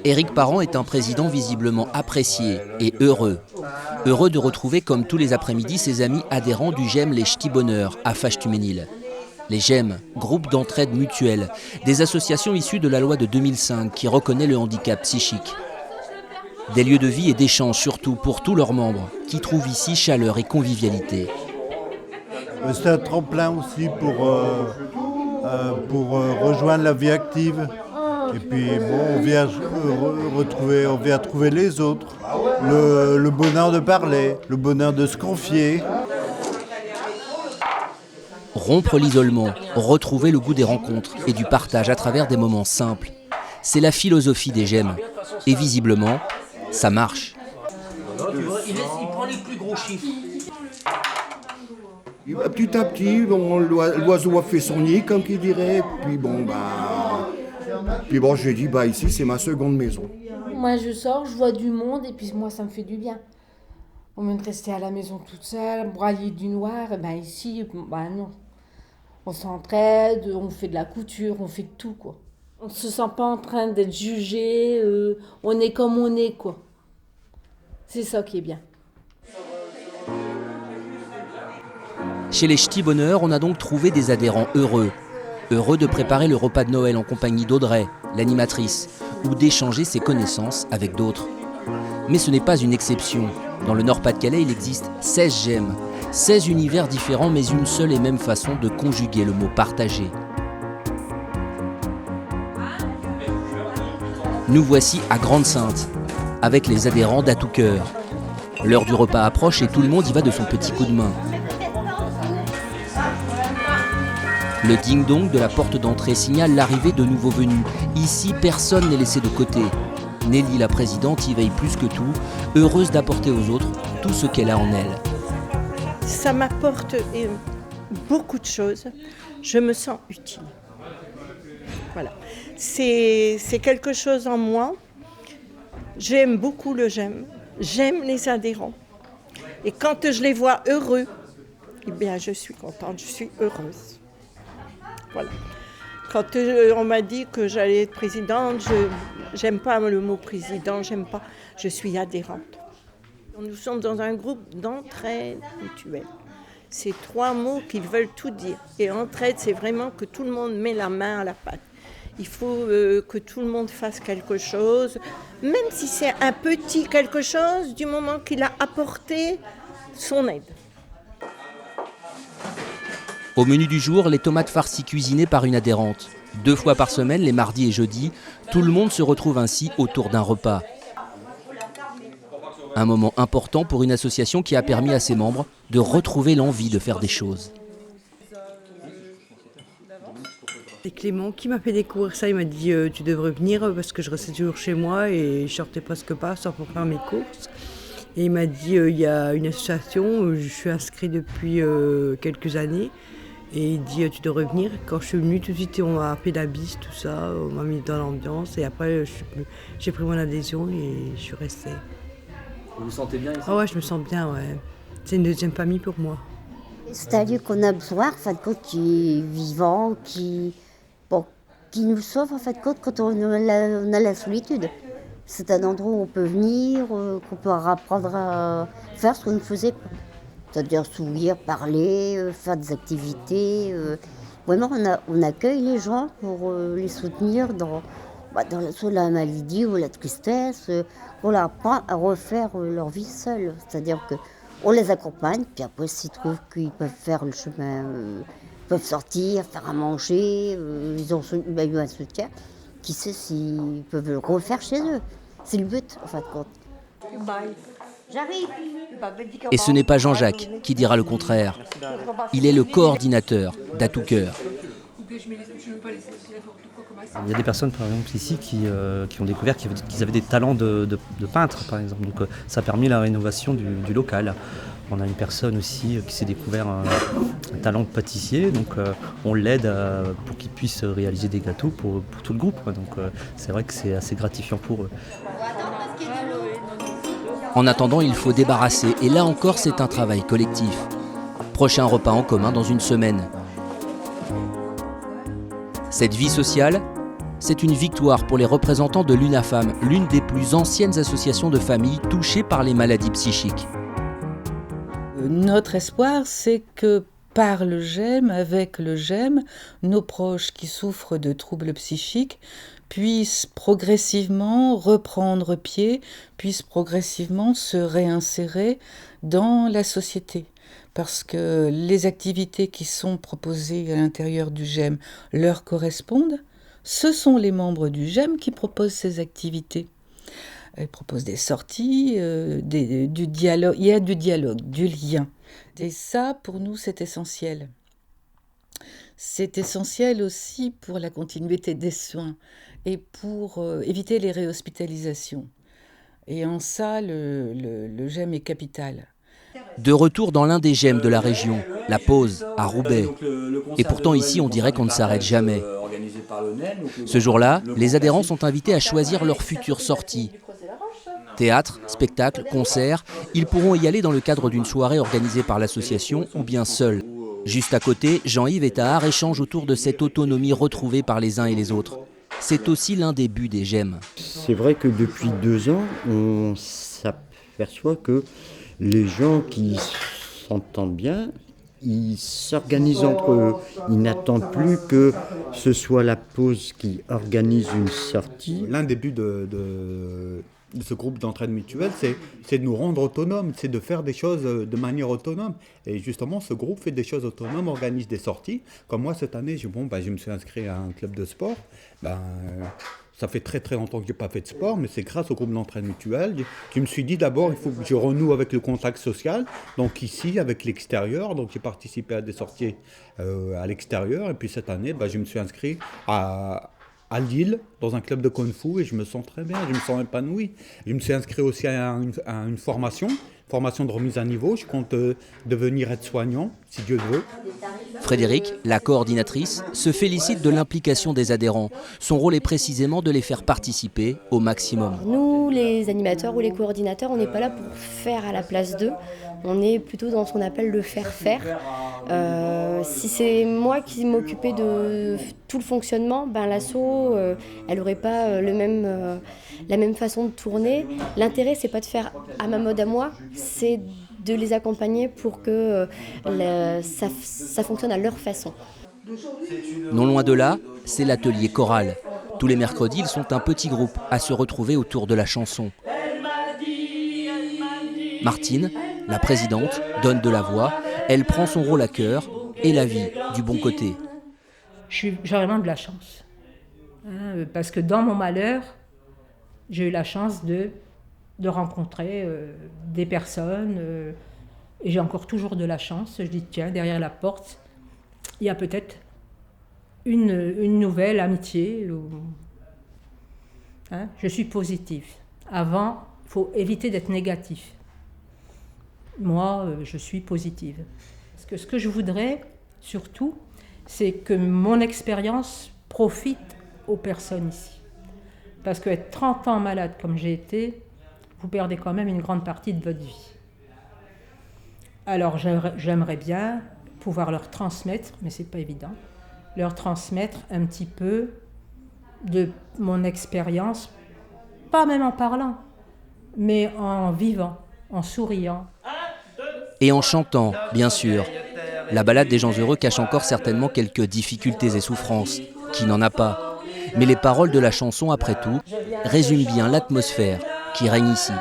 Éric Parent est un président visiblement apprécié et heureux. Heureux de retrouver comme tous les après-midi ses amis adhérents du GEM Les Ch'tis Bonheur à Fâche-Tuménil. Les GEM, groupe d'entraide mutuelle, des associations issues de la loi de 2005 qui reconnaît le handicap psychique. Des lieux de vie et d'échange surtout pour tous leurs membres qui trouvent ici chaleur et convivialité. C'est un tremplin aussi pour rejoindre la vie active. Et puis bon, on vient trouver les autres, le bonheur de parler, le bonheur de se confier. Rompre l'isolement, retrouver le goût des rencontres et du partage à travers des moments simples. C'est la philosophie des GEM. Et visiblement, ça marche. Il prend les plus gros chiffres. Petit à petit, bon, l'oiseau a fait son nid, comme qui dirait. Puis bon, je lui ai dit, ici, c'est ma seconde maison. Moi, je sors, je vois du monde, et puis moi, ça me fait du bien. Au lieu de rester à la maison toute seule, broyer du noir, et ici, non. On s'entraide, on fait de la couture, on fait tout, quoi. On se sent pas en train d'être jugé, on est comme on est, quoi. C'est ça qui est bien. Chez les Ch'tis Bonheur, on a donc trouvé des adhérents heureux. Heureux de préparer le repas de Noël en compagnie d'Audrey, l'animatrice, ou d'échanger ses connaissances avec d'autres. Mais ce n'est pas une exception. Dans le Nord-Pas-de-Calais, il existe 16 GEM, 16 univers différents, mais une seule et même façon de conjuguer le mot « partager ». Nous voici à Grande-Synthe, avec les adhérents d'À tout cœur. L'heure du repas approche et tout le monde y va de son petit coup de main. Le ding-dong de la porte d'entrée signale l'arrivée de nouveaux venus. Ici, personne n'est laissé de côté. Nelly, la présidente, y veille plus que tout, heureuse d'apporter aux autres tout ce qu'elle a en elle. Ça m'apporte beaucoup de choses. Je me sens utile. Voilà. C'est quelque chose en moi. J'aime beaucoup le GEM. J'aime les adhérents. Et quand je les vois heureux, je suis contente, je suis heureuse. Voilà. Quand on m'a dit que j'allais être présidente, j'aime pas le mot président, j'aime pas, je suis adhérente. Nous sommes dans un groupe d'entraide mutuelle. C'est 3 mots qui veulent tout dire. Et entraide, c'est vraiment que tout le monde met la main à la pâte. Il faut que tout le monde fasse quelque chose, même si c'est un petit quelque chose, du moment qu'il a apporté son aide. Au menu du jour, les tomates farcies cuisinées par une adhérente. 2 fois par semaine, les mardis et jeudis, tout le monde se retrouve ainsi autour d'un repas. Un moment important pour une association qui a permis à ses membres de retrouver l'envie de faire des choses. C'est Clément qui m'a fait découvrir ça. Il m'a dit tu devrais venir parce que je restais toujours chez moi et je sortais presque pas sauf pour faire mes courses. Et il m'a dit il y a une association où je suis inscrite depuis quelques années. Et il dit tu devrais venir. Quand je suis venue, tout de suite on m'a fait la bise, tout ça, on m'a mis dans l'ambiance. Et après j'ai pris mon adhésion et je suis restée. Vous vous sentez bien ici ? Ah ouais, je me sens bien, ouais. C'est une deuxième famille pour moi. C'est un lieu qu'on a besoin, en fin de compte, qui est vivant, qui nous sauve, en fin de compte, quand on a la solitude. C'est un endroit où on peut venir, qu'on peut apprendre à faire ce qu'on ne faisait pas. C'est-à-dire sourire, parler, faire des activités. Vraiment, on accueille les gens pour les soutenir soit la maladie ou la tristesse. On leur apprend à refaire leur vie seule. C'est-à-dire qu'on les accompagne, puis après, s'ils trouvent qu'ils peuvent faire le chemin, peuvent sortir, faire à manger, ils ont eu un soutien, qui sait s'ils peuvent le refaire chez eux. C'est le but, en fin de compte. J'arrive. Et ce n'est pas Jean-Jacques qui dira le contraire. Il est le coordinateur d'À tout cœur. Il y a des personnes, par exemple, ici qui ont découvert qu'ils avaient des talents de peintre, par exemple. Donc ça a permis la rénovation du local. On a une personne aussi qui s'est découvert un talent de pâtissier, donc on l'aide pour qu'il puisse réaliser des gâteaux pour tout le groupe. Donc c'est vrai que c'est assez gratifiant pour eux. En attendant, il faut débarrasser, et là encore, c'est un travail collectif. Prochain repas en commun dans une semaine. Cette vie sociale, c'est une victoire pour les représentants de l'UNAFAM, l'une des plus anciennes associations de familles touchées par les maladies psychiques. Notre espoir, c'est que par le GEM, avec le GEM, nos proches qui souffrent de troubles psychiques puissent progressivement reprendre pied, puissent progressivement se réinsérer dans la société. Parce que les activités qui sont proposées à l'intérieur du GEM leur correspondent. Ce sont les membres du GEM qui proposent ces activités. Ils proposent des sorties, du dialogue. Il y a du dialogue, du lien. Et ça, pour nous, c'est essentiel. C'est essentiel aussi pour la continuité des soins et pour éviter les réhospitalisations. Et en ça, le GEM est capital. De retour dans l'un des GEM de la région, la Pause, à Roubaix. Et pourtant ici, on dirait qu'on ne s'arrête jamais. Ce jour-là, les adhérents sont invités à choisir leur future sortie. Théâtre, spectacle, concert, ils pourront y aller dans le cadre d'une soirée organisée par l'association ou bien seuls. Juste à côté, Jean-Yves et Tahar échangent autour de cette autonomie retrouvée par les uns et les autres. C'est aussi l'un des buts des GEM. C'est vrai que depuis 2 ans, on s'aperçoit que les gens qui s'entendent bien, ils s'organisent entre eux. Ils n'attendent plus que ce soit la Pause qui organise une sortie. L'un des buts de ce groupe d'entraide mutuelle, c'est de nous rendre autonomes, c'est de faire des choses de manière autonome. Et justement, ce groupe fait des choses autonomes, organise des sorties. Comme moi, cette année, je me suis inscrit à un club de sport. Ça fait très très longtemps que je n'ai pas fait de sport, mais c'est grâce au groupe d'entraide mutuelle. Je me suis dit d'abord, il faut que je renoue avec le contact social, donc ici, avec l'extérieur. Donc j'ai participé à des sorties à l'extérieur. Et puis cette année, je me suis inscrit à Lille, dans un club de Kung-Fu, et je me sens très bien, je me sens épanoui. Je me suis inscrit aussi à une formation de remise à niveau. Je compte devenir aide-soignant, si Dieu le veut. Frédéric, la coordinatrice, se félicite de l'implication des adhérents. Son rôle est précisément de les faire participer au maximum. Nous, les animateurs ou les coordinateurs, on n'est pas là pour faire à la place d'eux. On est plutôt dans ce qu'on appelle le faire-faire. Si c'est moi qui m'occupais de tout le fonctionnement, l'asso, elle n'aurait pas la même façon de tourner. L'intérêt, c'est pas de faire à ma mode à moi, c'est de les accompagner pour que ça fonctionne à leur façon. Non loin de là, c'est l'atelier choral. Tous les mercredis, ils sont un petit groupe à se retrouver autour de la chanson. Martine, la présidente, donne de la voix. Elle prend son rôle à cœur et la vie du bon côté. J'ai vraiment de la chance. Parce que dans mon malheur, j'ai eu la chance de rencontrer des personnes. Et j'ai encore toujours de la chance. Je dis, tiens, derrière la porte, il y a peut-être une nouvelle amitié. Je suis positive. Avant, il faut éviter d'être négatif. Moi, je suis positive. Parce que ce que je voudrais, surtout, c'est que mon expérience profite aux personnes ici. Parce qu'être 30 ans malade comme j'ai été, vous perdez quand même une grande partie de votre vie. Alors j'aimerais bien pouvoir leur transmettre, mais c'est pas évident, leur transmettre un petit peu de mon expérience, pas même en parlant, mais en vivant, en souriant. Et en chantant, bien sûr. La balade des gens heureux cache encore certainement quelques difficultés et souffrances, qui n'en a pas. Mais les paroles de la chanson, après tout, résument bien l'atmosphère qui règne ici,